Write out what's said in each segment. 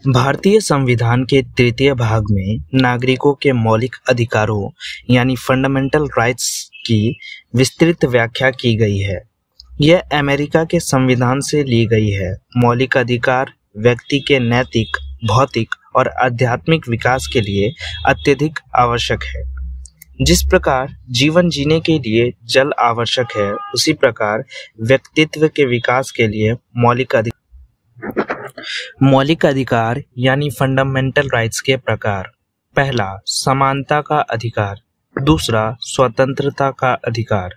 भारतीय संविधान के तृतीय भाग में नागरिकों के मौलिक अधिकारों यानी फंडामेंटल राइट्स की विस्तृत व्याख्या की गई है। यह अमेरिका के संविधान से ली गई है। मौलिक अधिकार व्यक्ति के नैतिक, भौतिक और आध्यात्मिक विकास के लिए अत्यधिक आवश्यक है। जिस प्रकार जीवन जीने के लिए जल आवश्यक है, उसी प्रकार व्यक्तित्व के विकास के लिए मौलिक अधिकार यानी फंडामेंटल राइट्स के प्रकार। पहला, समानता का अधिकार। दूसरा, स्वतंत्रता का अधिकार।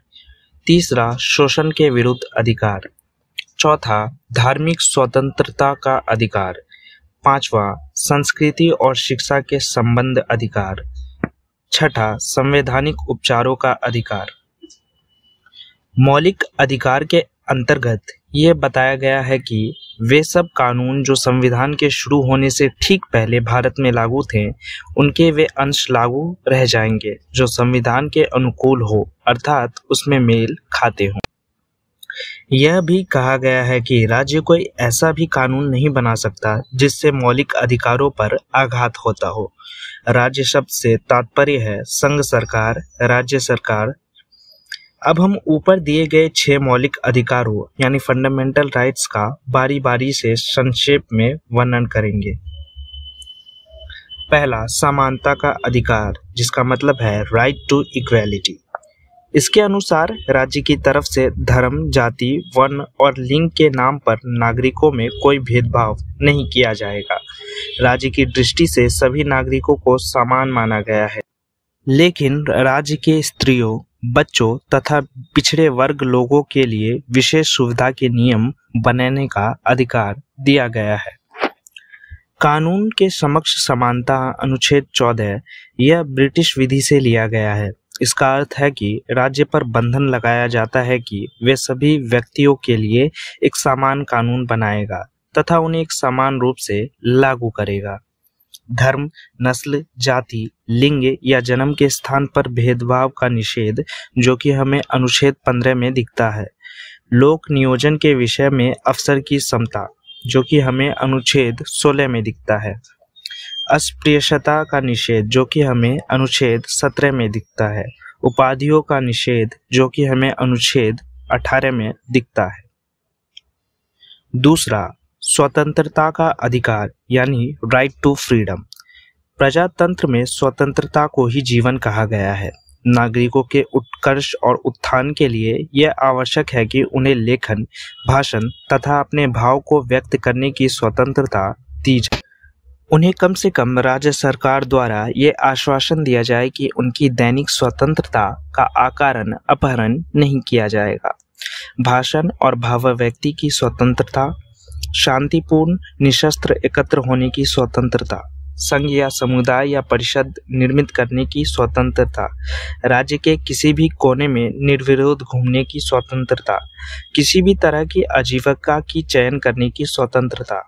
तीसरा, शोषण के विरुद्ध अधिकार। चौथा, धार्मिक स्वतंत्रता का अधिकार। पांचवा, संस्कृति और शिक्षा के संबंध अधिकार। छठा, संवैधानिक उपचारों का अधिकार। मौलिक अधिकार के अंतर्गत ये बताया गया है कि वे सब कानून जो संविधान के शुरू होने से ठीक पहले भारत में लागू थे, उनके वे अंश लागू रह जाएंगे जो संविधान के अनुकूल हो, अर्थात उसमें मेल खाते हों। यह भी कहा गया है कि राज्य कोई ऐसा भी कानून नहीं बना सकता जिससे मौलिक अधिकारों पर आघात होता हो। राज्य शब्द से तात्पर्य है संघ सरकार, राज्य सरकार। अब हम ऊपर दिए गए 6 मौलिक अधिकारों यानी फंडामेंटल राइट्स का बारी बारी से संक्षेप में वर्णन करेंगे। पहला, समानता का अधिकार, जिसका मतलब है राइट टू इक्वालिटी। इसके अनुसार राज्य की तरफ से धर्म, जाति, वर्ण और लिंग के नाम पर नागरिकों में कोई भेदभाव नहीं किया जाएगा। राज्य की दृष्टि से सभी नागरिकों को समान माना गया है, लेकिन राज्य के स्त्रियों, बच्चों तथा पिछड़े वर्ग लोगों के लिए विशेष सुविधा के नियम बनाने का अधिकार दिया गया है। कानून के समक्ष समानता अनुच्छेद 14 यह ब्रिटिश विधि से लिया गया है। इसका अर्थ है कि राज्य पर बंधन लगाया जाता है कि वे सभी व्यक्तियों के लिए एक समान कानून बनाएगा तथा उन्हें एक समान रूप से लागू करेगा। धर्म, नस्ल, जाति, लिंग या जन्म के स्थान पर भेदभाव का निषेध, जो कि हमें अनुच्छेद 15 में दिखता है। लोक नियोजन के विषय में अवसर की समता, जो कि हमें अनुच्छेद 16 में दिखता है। अस्पृश्यता का निषेध, जो कि हमें अनुच्छेद 17 में दिखता है। उपाधियों का निषेध, जो कि हमें अनुच्छेद 18 में दिखता है। दूसरा, स्वतंत्रता का अधिकार यानी राइट टू फ्रीडम। प्रजातंत्र में स्वतंत्रता को ही जीवन कहा गया है। नागरिकों के उत्कर्ष और उत्थान के लिए यह आवश्यक है कि उन्हें लेखन, भाषण तथा अपने भाव को व्यक्त करने की स्वतंत्रता दी जाए। उन्हें कम से कम राज्य सरकार द्वारा ये आश्वासन दिया जाए कि उनकी दैनिक स्वतंत्रता का आकरण, अपहरण नहीं किया जाएगा। भाषण और भावाभिव्यक्ति की स्वतंत्रता, शांतिपूर्ण निशस्त्र एकत्र होने की स्वतंत्रता, संघ या समुदाय या परिषद निर्मित करने की स्वतंत्रता, राज्य के किसी भी कोने में निर्विरोध घूमने की स्वतंत्रता, किसी भी तरह की आजीविका की चयन करने की स्वतंत्रता,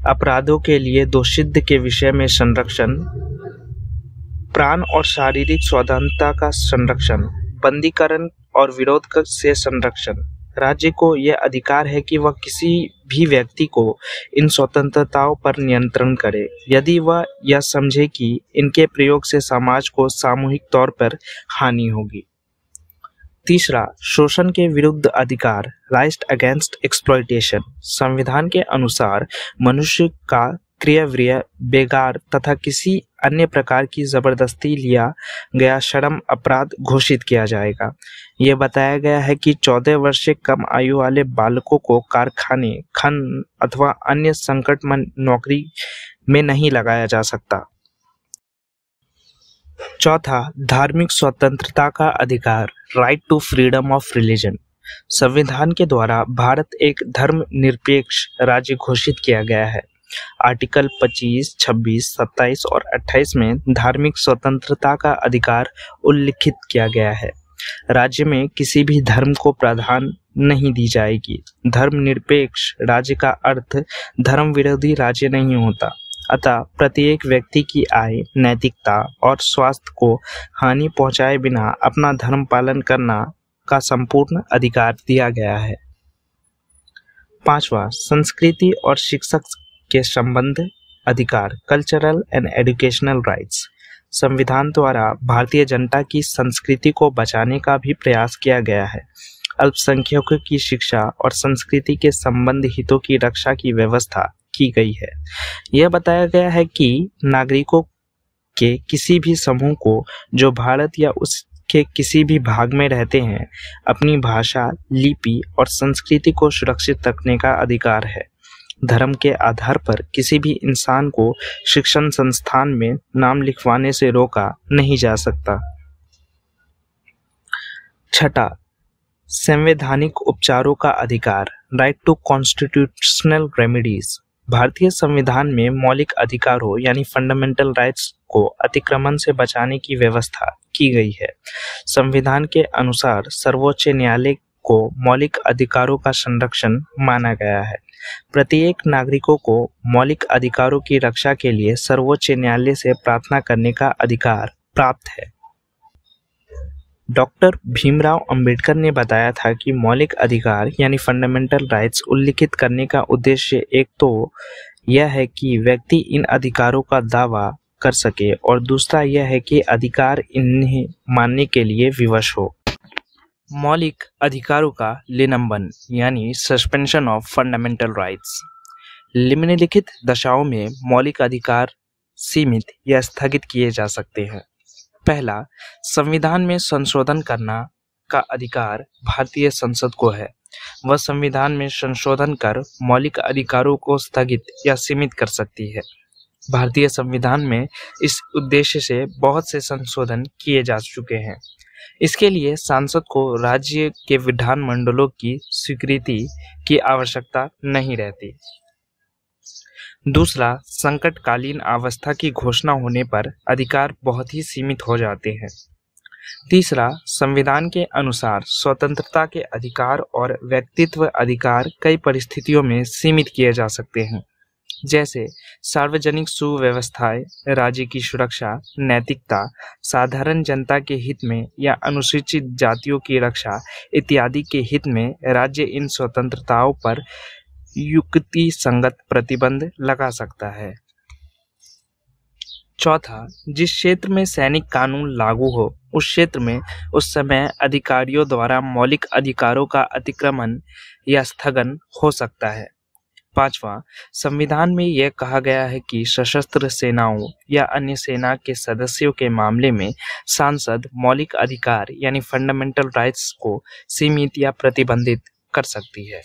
अपराधों के लिए दोषित के विषय में संरक्षण, प्राण और शारीरिक स्वाधीनता का संरक्षण, बंदीकरण और विरोध से संरक्षण। राज्य को यह अधिकार है कि वह किसी भी व्यक्ति को इन स्वतंत्रताओं पर नियंत्रण करे, यदि वह यह समझे कि इनके प्रयोग से समाज को सामूहिक तौर पर हानि होगी। तीसरा, शोषण के विरुद्ध अधिकार, राइट अगेंस्ट एक्सप्लॉयटेशन। संविधान के अनुसार मनुष्य का क्रय, बेगार तथा किसी अन्य प्रकार की जबरदस्ती लिया गया श्रम अपराध घोषित किया जाएगा। यह बताया गया है कि 14 वर्ष से कम आयु वाले बालकों को कारखाने, खनन अथवा अन्य संकटमय नौकरी में नहीं लगाया जा सकता। चौथा, धार्मिक स्वतंत्रता का अधिकार, right to freedom of religion. संविधान के द्वारा भारत एक धर्मनिरपेक्ष राज्य घोषित किया गया है। आर्टिकल 25, 26, 27 और 28 में धार्मिक स्वतंत्रता का अधिकार उल्लिखित किया गया है। राज्य में किसी भी धर्म को प्राधान्य नहीं दी जाएगी। धर्मनिरपेक्ष राज्य का अर्थ धर्म विरोधी राज्य नहीं होता। अतः प्रत्येक व्यक्ति की आय, नैतिकता और स्वास्थ्य को हानि पहुंचाए बिना अपना धर्म पालन करना का संपूर्ण अधिकार दिया गया है। पांचवा, संस्कृति और शिक्षा के संबंध अधिकार, कल्चरल एंड एजुकेशनल राइट्स। संविधान द्वारा भारतीय जनता की संस्कृति को बचाने का भी प्रयास किया गया है। अल्पसंख्यकों की शिक्षा और संस्कृति के संबंध हितों की रक्षा की व्यवस्था की गई है। यह बताया गया है कि नागरिकों के किसी भी समूह को जो भारत या उसके किसी भी भाग में रहते हैं, अपनी भाषा, लिपि और संस्कृति को सुरक्षित रखने का अधिकार है। धर्म के आधार पर किसी भी इंसान को शिक्षण संस्थान में नाम लिखवाने से रोका नहीं जा सकता। छठा, संवैधानिक उपचारों का अधिकार, राइट टू कॉन्स्टिट्यूशनल रेमेडीज। भारतीय संविधान में मौलिक अधिकारों यानी फंडामेंटल राइट्स को अतिक्रमण से बचाने की व्यवस्था की गई है। संविधान के अनुसार सर्वोच्च न्यायालय को मौलिक अधिकारों का संरक्षण माना गया है। प्रत्येक नागरिकों को मौलिक अधिकारों की रक्षा के लिए सर्वोच्च न्यायालय से प्रार्थना करने का अधिकार प्राप्त है। डॉक्टर भीमराव अंबेडकर ने बताया था कि मौलिक अधिकार यानी फंडामेंटल राइट्स उल्लिखित करने का उद्देश्य एक तो यह है कि व्यक्ति इन अधिकारों का दावा कर सके और दूसरा यह है कि अधिकार इन्हें मानने के लिए विवश हो। मौलिक अधिकारों का निलंबन यानी सस्पेंशन ऑफ फंडामेंटल राइट्स। निम्नलिखित दशाओं में मौलिक अधिकार सीमित या स्थगित किए जा सकते हैं। पहला, संविधान में संशोधन करना का अधिकार भारतीय संसद को है। वह संविधान में संशोधन कर मौलिक अधिकारों को स्थगित या सीमित कर सकती है। भारतीय संविधान में इस उद्देश्य से बहुत से संशोधन किए जा चुके हैं। इसके लिए सांसद को राज्य के विधानमंडलों की स्वीकृति की आवश्यकता नहीं रहती। दूसरा, संकटकालीन अवस्था की घोषणा होने पर अधिकार बहुत ही सीमित हो जाते हैं। तीसरा, संविधान के अनुसार स्वतंत्रता के अधिकार और व्यक्तित्व अधिकार कई परिस्थितियों में सीमित किए जा सकते हैं, जैसे सार्वजनिक सुव्यवस्थाएं, राज्य की सुरक्षा, नैतिकता, साधारण जनता के हित में या अनुसूचित जातियों की रक्षा इत्यादि के हित में राज्य इन स्वतंत्रताओं पर युक्ति संगत प्रतिबंध लगा सकता है। चौथा, जिस क्षेत्र में सैनिक कानून लागू हो उस क्षेत्र में उस समय अधिकारियों द्वारा मौलिक अधिकारों का अतिक्रमण या स्थगन हो सकता है। पांचवा, संविधान में यह कहा गया है कि सशस्त्र सेनाओं या अन्य सेना के सदस्यों के मामले में सांसद मौलिक अधिकार यानी फंडामेंटल राइट्स को सीमित या प्रतिबंधित कर सकती है।